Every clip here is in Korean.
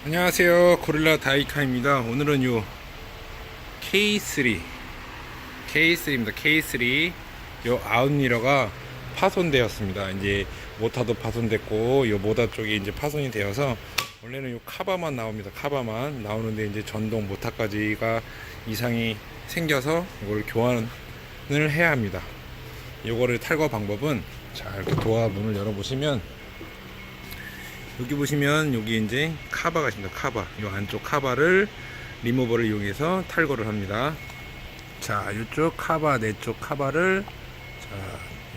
안녕하세요, 고릴라 다이카입니다. 오늘은 요 K3입니다. K3 요 아웃미러가 파손되었습니다. 이제 모터도 파손됐고 요 모터 쪽이 이제 파손이 되어서 원래는 요 카바만 나옵니다. 카바만 나오는데 이제 전동 모터까지가 이상이 생겨서 이걸 교환을 해야 합니다. 요거를 탈거 방법은 자, 이렇게 도어 문을 열어 보시면 여기 보시면 여기 이제 카바가 있습니다. 카바. 이 안쪽 카바를 리무버를 이용해서 탈거를 합니다. 자, 이쪽 카바, 내 쪽 카바를 자,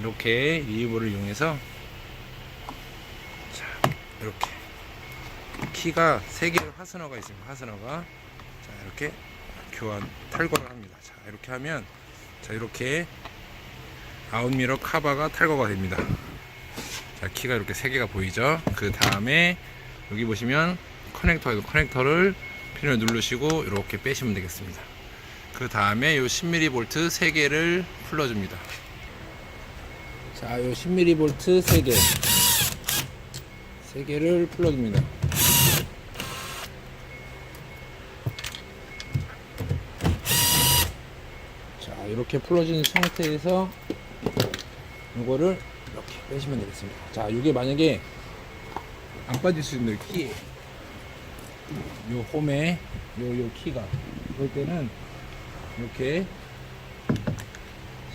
이렇게 리무버를 이용해서 자, 이렇게 키가 3개의 화스너가 있습니다. 화스너가 자, 이렇게 교환 탈거를 합니다. 자, 이렇게 하면 자, 이렇게 아웃미러 카바가 탈거가 됩니다. 자, 키가 이렇게 3개가 보이죠? 그 다음에 여기 보시면 커넥터를 핀을 누르시고 이렇게 빼시면 되겠습니다. 그 다음에 요 10mm 볼트 3개를 풀어줍니다. 자, 요 10mm 볼트 3개를 풀어줍니다. 자, 이렇게 풀어진 상태에서 이거를 이렇게 빼시면 되겠습니다. 자, 이게 만약에 안 빠질 수 있는 키, 요 홈에 요 키가 그럴 때는 이렇게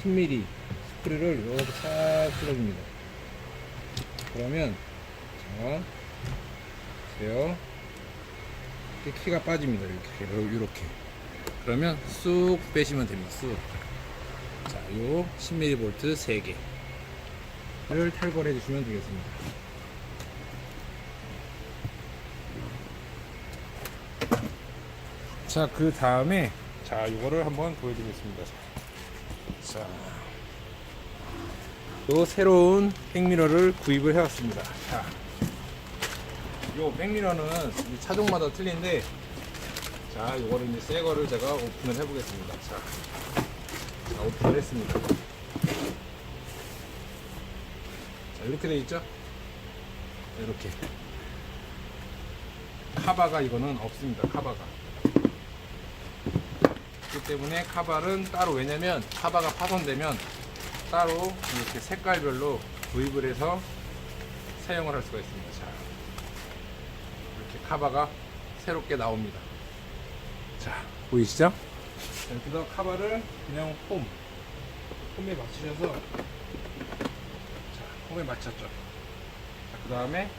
10mm 스크류를 이렇게 싹 풀어줍니다. 그러면 자, 보세요. 이렇게 키가 빠집니다. 이렇게. 그러면 쑥 빼시면 됩니다. 쑥. 자, 요 10mm 볼트 3개. 를 탈거를 해주시면 되겠습니다. 자, 그 다음에 자, 이거를 한번 보여드리겠습니다. 자, 요 새로운 백미러를 구입을 해왔습니다. 자, 요 백미러는 차종마다 틀린데, 자, 요거를 이제 새 거를 제가 오픈을 해보겠습니다. 자, 오픈을 했습니다. 이렇게 되어 있죠? 이렇게 카바가 이거는 없습니다. 카바가 그렇기 때문에 카바는 따로, 왜냐면 카바가 파손되면 따로 이렇게 색깔별로 구입을 해서 사용을 할 수가 있습니다. 자, 이렇게 카바가 새롭게 나옵니다. 자, 보이시죠? 자, 여기서 카바를 그냥 홈에 맞추셔서 홈에 맞췄죠. 자, 그 다음에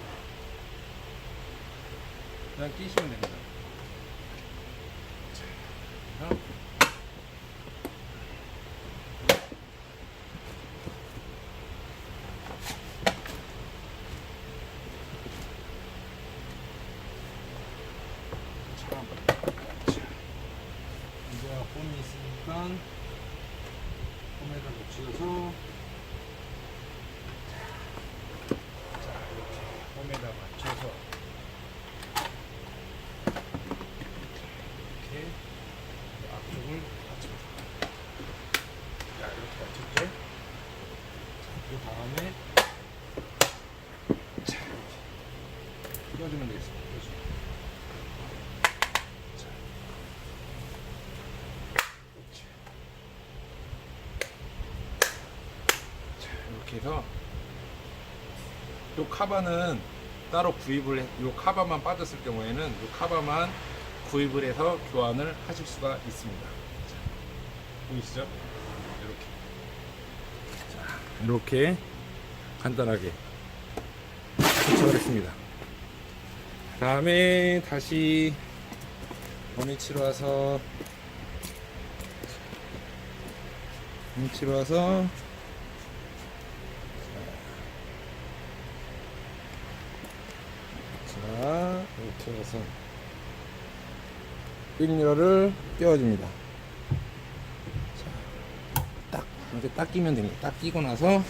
그냥 끼시면 됩니다. 자, 이제 홈이 있으니까 홈에다 붙여서 홈에다 맞춰서 이렇게 앞쪽을 맞춰서 자, 이렇게 맞췄죠? 그 다음에 자, 이렇게 껴주면 되겠습니다. 자, 이렇게 해서 요 카바는 따로 구입을 요 카바만 빠졌을 경우에는 요 카바만 구입을 해서 교환을 하실 수가 있습니다. 자, 보이시죠? 이렇게 간단하게 도착을 했습니다. 다음에 다시 원위치로 와서 자, 이렇게 해서 백미러를 띄워줍니다. 자, 이제 딱 끼면 됩니다. 딱 끼고 나서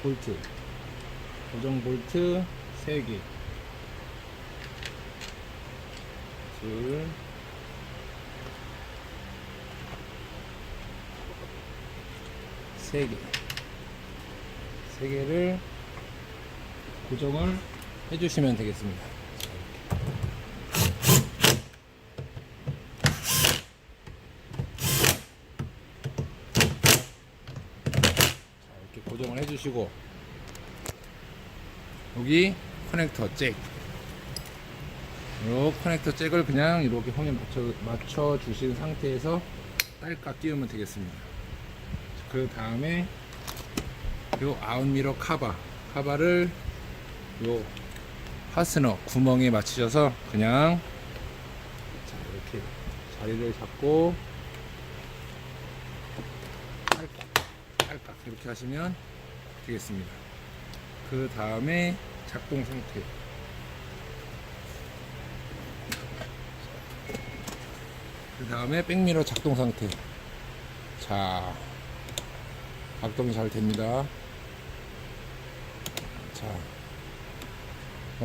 볼트, 고정 볼트 3개, 둘, 세 개를 고정을 해주시면 되겠습니다. 고정을 해주시고, 여기 커넥터 잭, 요 커넥터 잭을 그냥 이렇게 홈에 맞춰 주신 상태에서 딸깍 끼우면 되겠습니다. 그 다음에 요 아웃미러 카바를 요 파스너 구멍에 맞추셔서 그냥 자, 이렇게 자리를 잡고 딸깍 이렇게 하시면 되겠습니다. 그 다음에 작동 상태, 그 다음에 백미러 작동 상태. 자, 작동이 잘 됩니다. 자,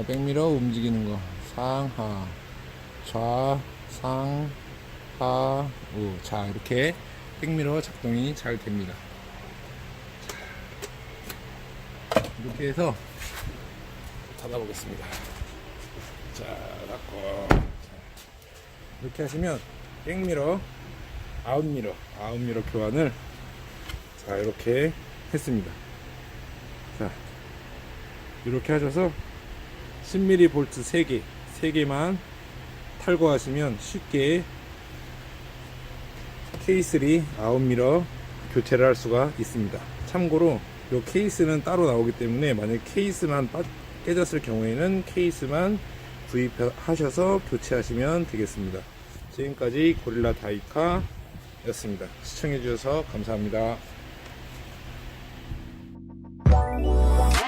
백미러 움직이는 거 상하 좌상 하우. 자, 이렇게 백미러 작동이 잘 됩니다. 이렇게 해서 닫아보겠습니다. 자, 닫고. 이렇게 하시면 백미러, 아웃미러 교환을 자, 이렇게 했습니다. 자, 이렇게 하셔서 10mm 볼트 3개만 탈거하시면 쉽게 K3 아웃미러 교체를 할 수가 있습니다. 참고로 이 케이스는 따로 나오기 때문에 만약 케이스만 깨졌을 경우에는 케이스만 구입하셔서 교체하시면 되겠습니다. 지금까지 고릴라 다이카 였습니다. 시청해 주셔서 감사합니다. Let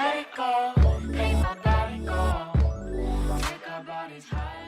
it go, make my body go. Take our bodies high.